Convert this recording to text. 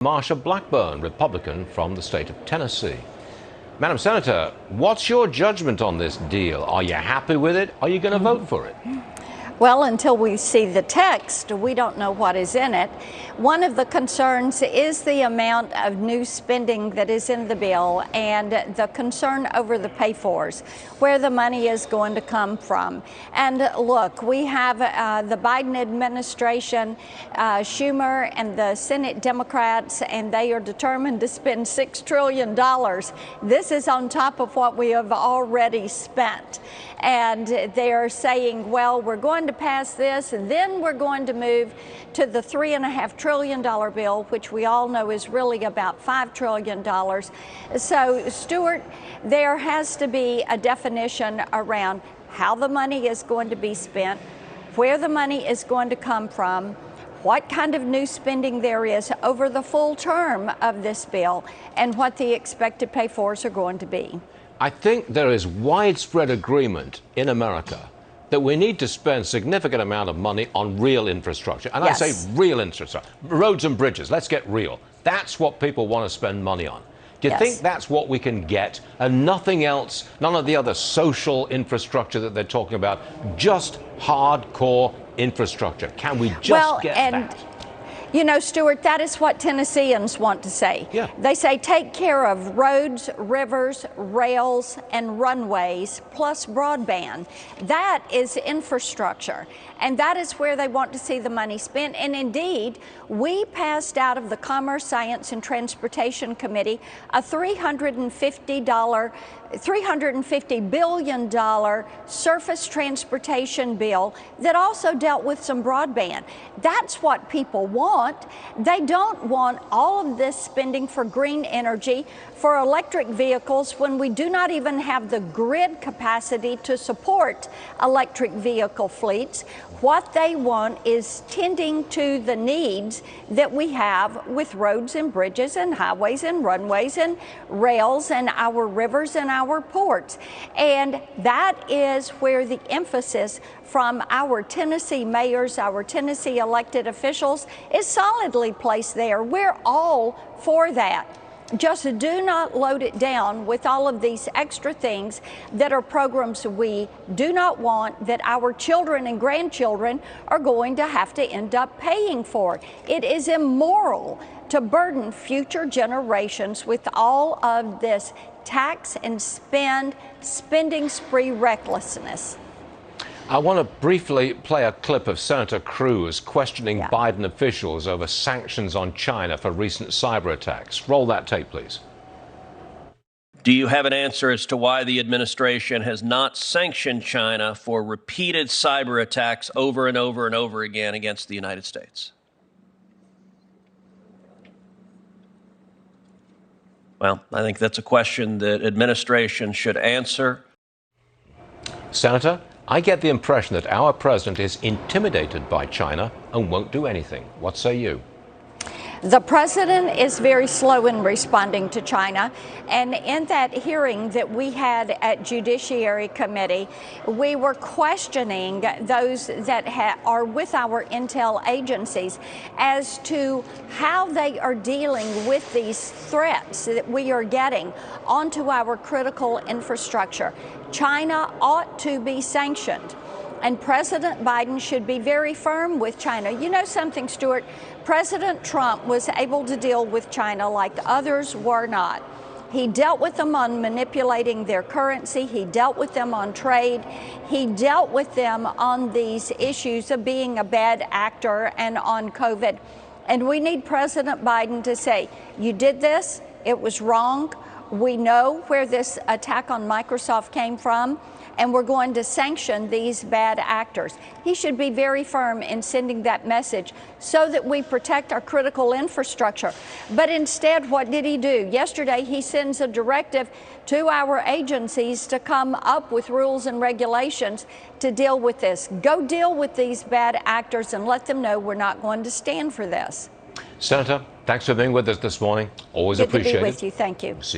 Marsha Blackburn, Republican from the state of Tennessee. Madam Senator, what's your judgment on this deal? Are you happy with it? Are you going to vote for it? Well, until we see the text, we don't know what is in it. One of the concerns is the amount of new spending that is in the bill and the concern over the pay-fors, where the money is going to come from. And look, we have the Biden administration, Schumer and the Senate Democrats, and they are determined to spend $6 trillion. This is on top of what we have already spent. And they are saying, well, we're going to pass this, and then we're going to move to the $3.5 trillion bill, which we all know is really about $5 trillion. So, Stuart, there has to be a definition around how the money is going to be spent, where the money is going to come from, what kind of new spending there is over the full term of this bill, and what the expected pay-fors are going to be. I think there is widespread agreement in America that we need to spend a significant amount of money on real infrastructure. And Yes. I say real infrastructure, roads and bridges. Let's get real. That's what people want to spend money on. Do you Yes. think that's what we can get and nothing else, none of the other social infrastructure that they're talking about, just hardcore infrastructure? Can we just get that? You know, Stuart, that is what Tennesseans want to say. Yeah. They say take care of roads, rivers, rails, and runways, plus broadband. That is infrastructure. And that is where they want to see the money spent. And indeed, we passed out of the Commerce, Science, and Transportation Committee a $350 billion surface transportation bill that also dealt with some broadband. That's what people want. They don't want all of this spending for green energy, for electric vehicles, when we do not even have the grid capacity to support electric vehicle fleets. What they want is tending to the needs that we have with roads and bridges and highways and runways and rails and our rivers and our ports. And that is where the emphasis from our Tennessee mayors, our Tennessee elected officials, is solidly placed there. We're all for that. Just do not load it down with all of these extra things that are programs we do not want, that our children and grandchildren are going to have to end up paying for. It is immoral to burden future generations with all of this tax and spending spree recklessness. I want to briefly play a clip of Senator Cruz questioning Biden officials over sanctions on China for recent cyber attacks. Roll that tape, please. Do you have an answer as to why the administration has not sanctioned China for repeated cyber attacks over and over and over again against the United States? Well, I think that's a question that administration should answer. Senator, I get the impression that our president is intimidated by China and won't do anything. What say you? The president is very slow in responding to China, and in that hearing that we had at Judiciary Committee, we were questioning those that are with our intel agencies as to how they are dealing with these threats that we are getting onto our critical infrastructure. China ought to be sanctioned. And President Biden should be very firm with China. You know something, Stuart? President Trump was able to deal with China like others were not. He dealt with them on manipulating their currency. He dealt with them on trade. He dealt with them on these issues of being a bad actor and on COVID. And we need President Biden to say, you did this, it was wrong. We know where this attack on Microsoft came from, and we're going to sanction these bad actors. He should be very firm in sending that message so that we protect our critical infrastructure. But instead, what did he do? Yesterday, he sends a directive to our agencies to come up with rules and regulations to deal with this. Go deal with these bad actors and let them know we're not going to stand for this. Senator, thanks for being with us this morning. Always appreciate it. Good to be with you. Thank you.